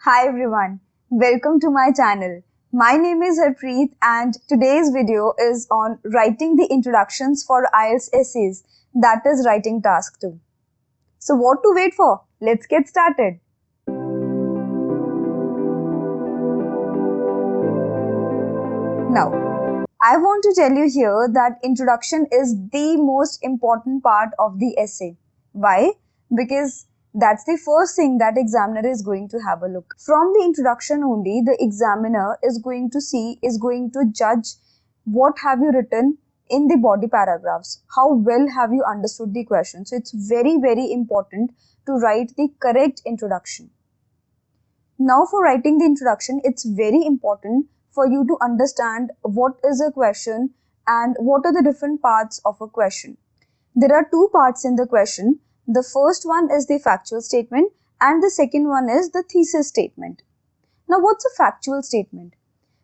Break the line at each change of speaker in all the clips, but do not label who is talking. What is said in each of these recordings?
Hi everyone, welcome to my channel. My name is Harpreet and today's video is on writing the introductions for IELTS essays, that is writing task 2. So what to wait for? Let's get started. Now, I want to tell you here that introduction is the most important part of the essay. Why? Because that's the first thing that examiner is going to have a look. From the introduction only, the examiner is going to judge what have you written in the body paragraphs. How well have you understood the question? So it's very, very important to write the correct introduction. Now for writing the introduction, it's very important for you to understand what is a question and what are the different parts of a question. There are two parts in the question. The first one is the factual statement and the second one is the thesis statement. Now what's a factual statement?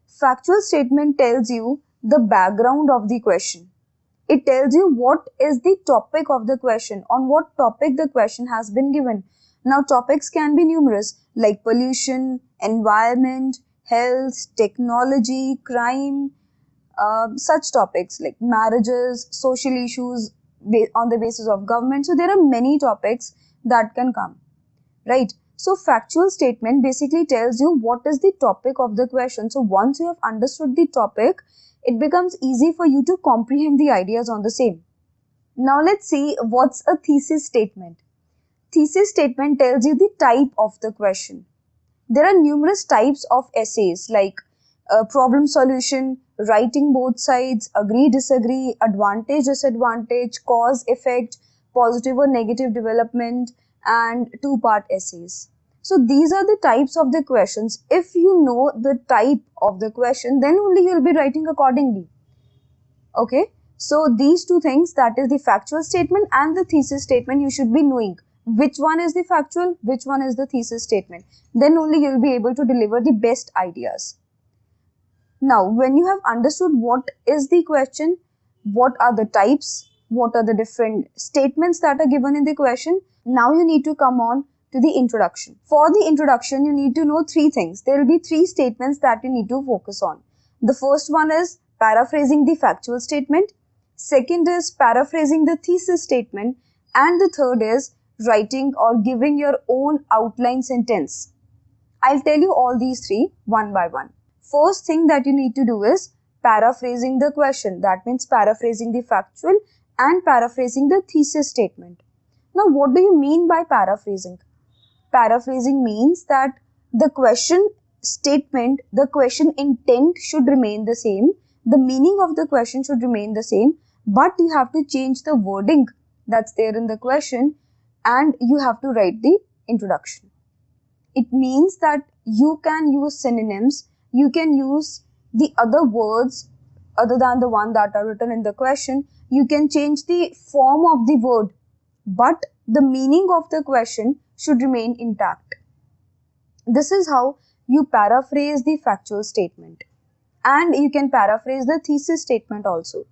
Factual statement tells you the background of the question. It tells you what is the topic of the question, on what topic the question has been given. Now topics can be numerous like pollution, environment, health, technology, crime, such topics like marriages, social issues on the basis of government. So there are many topics that can come, right? So factual statement basically tells you what is the topic of the question. So once you have understood the topic, it becomes easy for you to comprehend the ideas on the same. Now let's see what's a thesis statement. Thesis statement tells you the type of the question. There are numerous types of essays like problem solution, writing both sides, agree, disagree, advantage, disadvantage, cause, effect, positive or negative development, and two-part essays. So these are the types of the questions. If you know the type of the question, then only you will be writing accordingly. Okay, so these two things, that is the factual statement and the thesis statement, you should be knowing which one is the factual, which one is the thesis statement. Then only you will be able to deliver the best ideas. Now, when you have understood what is the question, what are the types, what are the different statements that are given in the question, now you need to come on to the introduction. For the introduction, you need to know three things. There will be three statements that you need to focus on. The first one is paraphrasing the factual statement. Second is paraphrasing the thesis statement. And the third is writing or giving your own outline sentence. I'll tell you all these three one by one. First thing that you need to do is paraphrasing the question. That means paraphrasing the factual and paraphrasing the thesis statement. Now, what do you mean by paraphrasing? Paraphrasing means that the question statement, the question intent should remain the same. The meaning of the question should remain the same, but you have to change the wording that's there in the question and you have to write the introduction. It means that you can use synonyms, you can use the other words other than the one that are written in the question. You can change the form of the word, but the meaning of the question should remain intact. This is how you paraphrase the factual statement. And you can paraphrase the thesis statement also.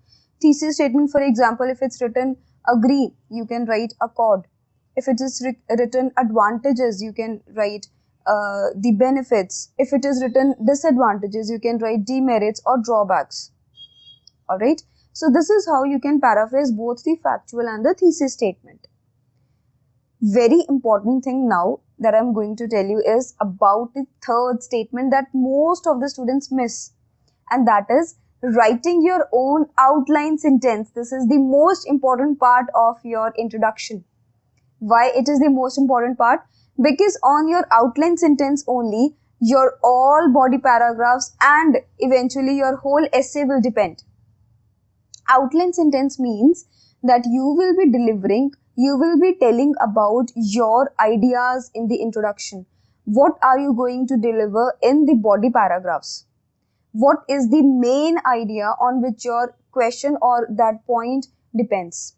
Thesis statement, for example, if it's written agree, you can write accord. If it is written advantages, you can write the benefits. If it is written disadvantages, you can write demerits or drawbacks. Alright, so this is how you can paraphrase both the factual and the thesis statement. Very important thing now that I'm going to tell you is about the third statement that most of the students miss, and that is writing your own outline sentence. This is the most important part of your introduction. Why it is the most important part? Because on your outline sentence only, your all body paragraphs and eventually your whole essay will depend. Outline sentence means that you will be delivering, you will be telling about your ideas in the introduction. What are you going to deliver in the body paragraphs? What is the main idea on which your question or that point depends?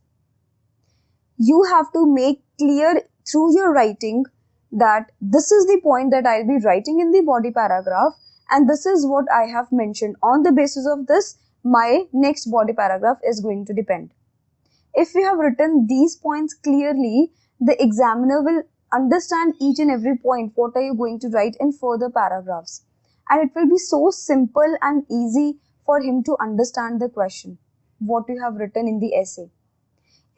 You have to make clear through your writing that this is the point that I'll be writing in the body paragraph and this is what I have mentioned. On the basis of this, my next body paragraph is going to depend. If you have written these points clearly, the examiner will understand each and every point. What are you going to write in further paragraphs? And it will be so simple and easy for him to understand the question, what you have written in the essay.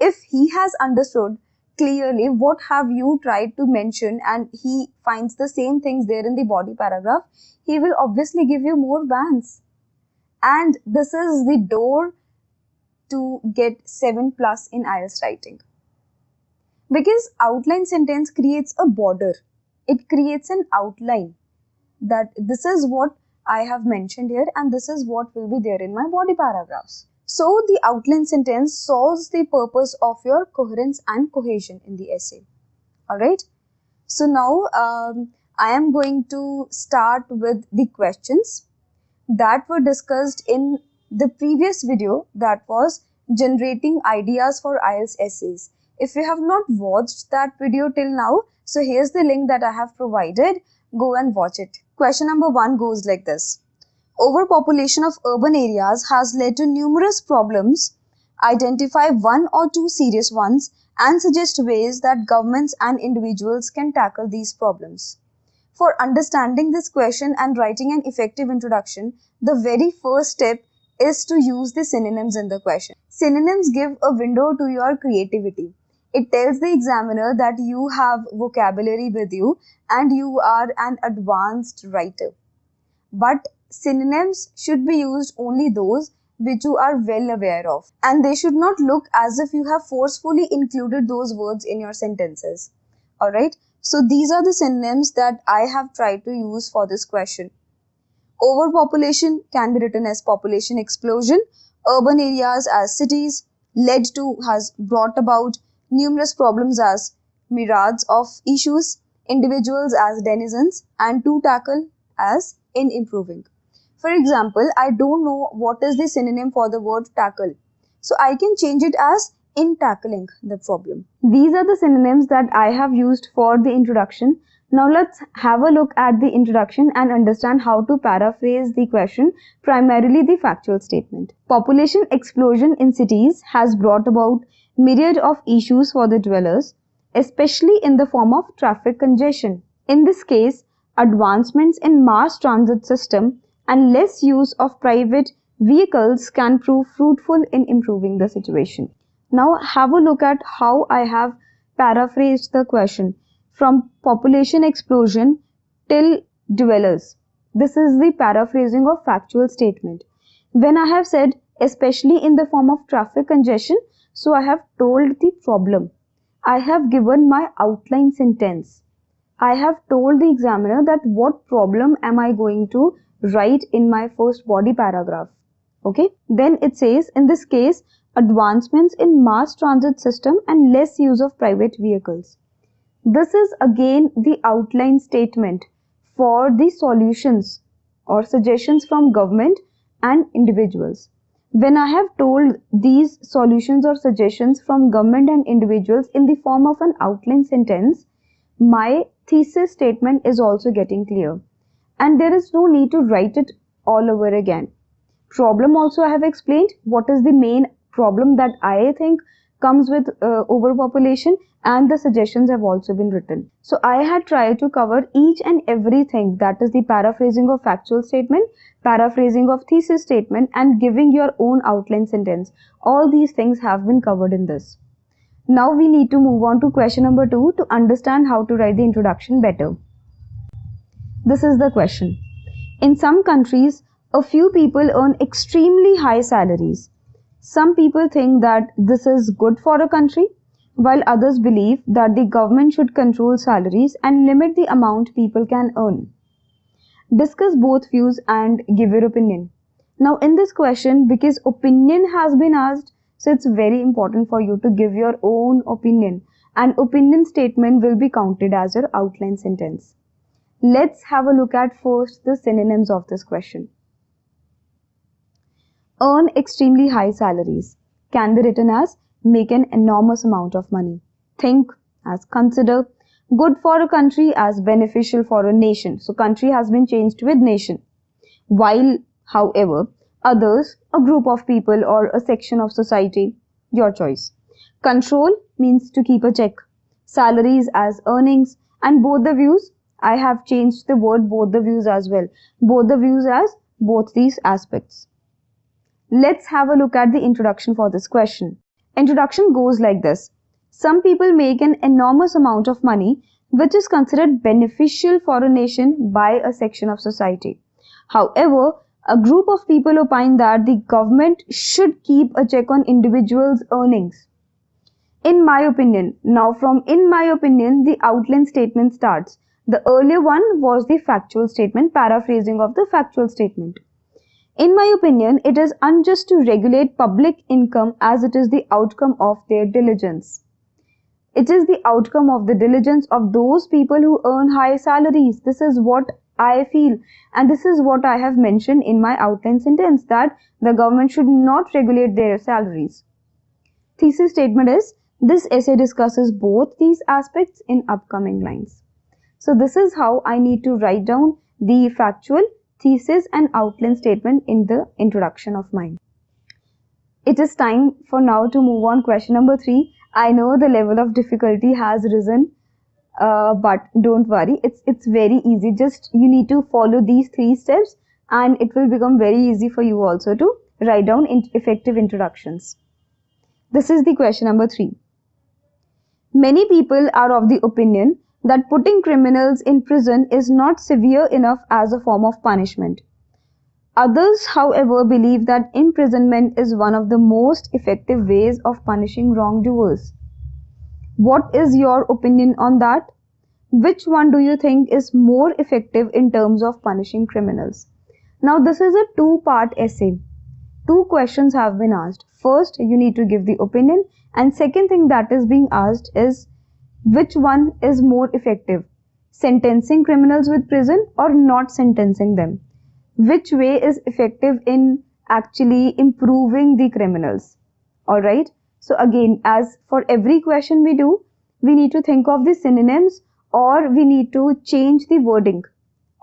If he has understood clearly what have you tried to mention and he finds the same things there in the body paragraph, he will obviously give you more bands. And this is the door to get 7 plus in IELTS writing. Because outline sentence creates a border. It creates an outline that this is what I have mentioned here and this is what will be there in my body paragraphs. So the outline sentence solves the purpose of your coherence and cohesion in the essay. Alright. So now I am going to start with the questions that were discussed in the previous video, that was generating ideas for IELTS essays. If you have not watched that video till now, so here's the link that I have provided. Go and watch it. Question number 1 goes like this. Overpopulation of urban areas has led to numerous problems. Identify 1 or 2 serious ones and suggest ways that governments and individuals can tackle these problems. For understanding this question and writing an effective introduction, the very first step is to use the synonyms in the question. Synonyms give a window to your creativity. It tells the examiner that you have vocabulary with you and you are an advanced writer. But synonyms should be used only those which you are well aware of, and they should not look as if you have forcefully included those words in your sentences. Alright, so these are the synonyms that I have tried to use for this question. Overpopulation can be written as population explosion, urban areas as cities, led to has brought about, numerous problems as myriads of issues, individuals as denizens, and to tackle as in improving. For example, I don't know what is the synonym for the word tackle. So I can change it as in tackling the problem. These are the synonyms that I have used for the introduction. Now let's have a look at the introduction and understand how to paraphrase the question, primarily the factual statement. Population explosion in cities has brought about myriad of issues for the dwellers, especially in the form of traffic congestion. In this case, advancements in mass transit system and less use of private vehicles can prove fruitful in improving the situation. Now have a look at how I have paraphrased the question from population explosion till dwellers. This is the paraphrasing of factual statement. When I have said especially in the form of traffic congestion, so I have told the problem. I have given my outline sentence. I have told the examiner that what problem am I going to write in my first body paragraph. Okay. Then it says, in this case, advancements in mass transit system and less use of private vehicles. This is again the outline statement for the solutions or suggestions from government and individuals. When I have told these solutions or suggestions from government and individuals in the form of an outline sentence, my thesis statement is also getting clear. And there is no need to write it all over again. Problem also I have explained what is the main problem that I think comes with overpopulation, and the suggestions have also been written. So I had tried to cover each and everything, that is the paraphrasing of factual statement, paraphrasing of thesis statement, and giving your own outline sentence. All these things have been covered in this. Now we need to move on to question number 2 to understand how to write the introduction better. This is the question. In some countries, a few people earn extremely high salaries. Some people think that this is good for a country, while others believe that the government should control salaries and limit the amount people can earn. Discuss both views and give your opinion. Now in this question, because opinion has been asked, so it's very important for you to give your own opinion, and opinion statement will be counted as your outline sentence. Let's have a look at first the synonyms of this question. Earn extremely high salaries can be written as make an enormous amount of money. Think as consider. Good for a country as beneficial for a nation. So country has been changed with nation. While, however, others, a group of people or a section of society, your choice. Control means to keep a check. salaries as earnings, and both the views, I have changed the word both the views as well. Both the views as both these aspects. Let's have a look at the introduction for this question. Introduction goes like this. Some people make an enormous amount of money which is considered beneficial for a nation by a section of society. However, a group of people opine that the government should keep a check on individuals' earnings. In my opinion, now from in my opinion, the outline statement starts. The earlier one was the factual statement, paraphrasing of the factual statement. In my opinion, it is unjust to regulate public income as it is the outcome of their diligence. It is the outcome of the diligence of those people who earn high salaries. This is what I feel, and this is what I have mentioned in my outline sentence, that the government should not regulate their salaries. Thesis statement is, this essay discusses both these aspects in upcoming lines. So this is how I need to write down the factual, thesis and outline statement in the introduction of mine. It is time for now to move on question number 3. I know the level of difficulty has risen, but don't worry, it's very easy. Just you need to follow these 3 steps and it will become very easy for you also to write down effective introductions. This is the question number 3. Many people are of the opinion that putting criminals in prison is not severe enough as a form of punishment. Others, however, believe that imprisonment is one of the most effective ways of punishing wrongdoers. What is your opinion on that? Which one do you think is more effective in terms of punishing criminals? Now, this is a 2-part essay. 2 questions have been asked. First, you need to give the opinion, and second thing that is being asked is which one is more effective, sentencing criminals with prison or not sentencing them? Which way is effective in actually improving the criminals? Alright, so again, as for every question we do, we need to think of the synonyms, or we need to change the wording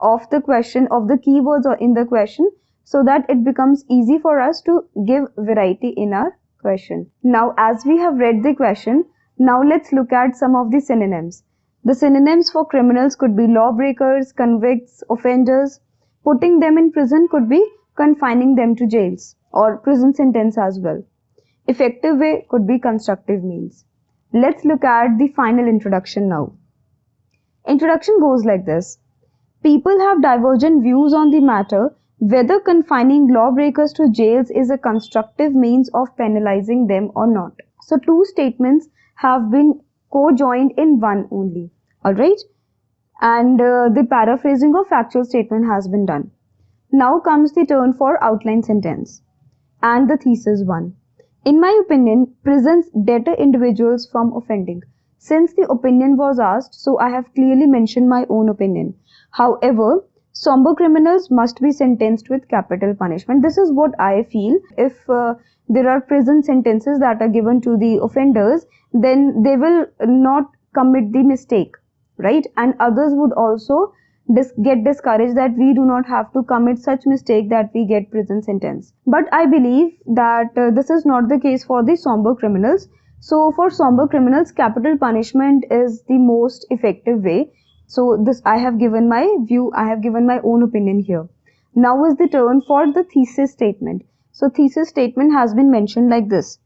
of the question, of the keywords in the question, so that it becomes easy for us to give variety in our question. Now, as we have read the question, now let's look at some of the synonyms. The synonyms for criminals could be lawbreakers, convicts, offenders. Putting them in prison could be confining them to jails or prison sentence as well. Effective way could be constructive means. Let's look at the final introduction now. Introduction goes like this. People have divergent views on the matter whether confining lawbreakers to jails is a constructive means of penalizing them or not. So 2 statements have been co-joined in one only. Alright? And the paraphrasing of factual statement has been done. Now comes the turn for outline sentence and the thesis one. In my opinion, prisons deter individuals from offending. Since the opinion was asked, so I have clearly mentioned my own opinion. However, somber criminals must be sentenced with capital punishment. This is what I feel. If there are prison sentences that are given to the offenders, then they will not commit the mistake, right? And others would also get discouraged that we do not have to commit such mistake that we get prison sentence. But I believe that this is not the case for the somber criminals. So for somber criminals, capital punishment is the most effective way. So this, I have given my view, I have given my own opinion here. Now is the turn for the thesis statement. So thesis statement has been mentioned like this.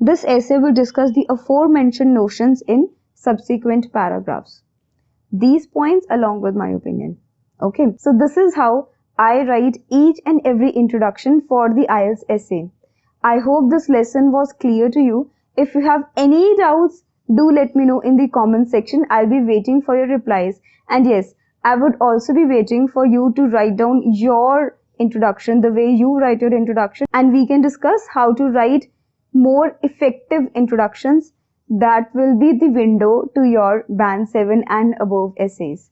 This essay will discuss the aforementioned notions in subsequent paragraphs. These points along with my opinion. Okay, so this is how I write each and every introduction for the IELTS essay. I hope this lesson was clear to you. If you have any doubts, do let me know in the comment section. I'll be waiting for your replies. And yes, I would also be waiting for you to write down your introduction, the way you write your introduction, and we can discuss how to write more effective introductions that will be the window to your band 7 and above essays.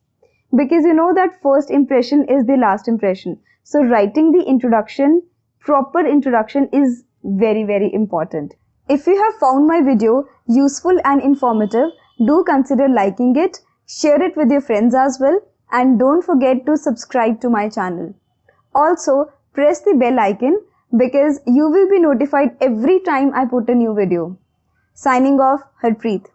Because you know that first impression is the last impression. So writing the introduction, proper introduction is very, very important. If you have found my video useful and informative, do consider liking it, share it with your friends as well, and don't forget to subscribe to my channel. Also, press the bell icon because you will be notified every time I put a new video. Signing off, Harpreet.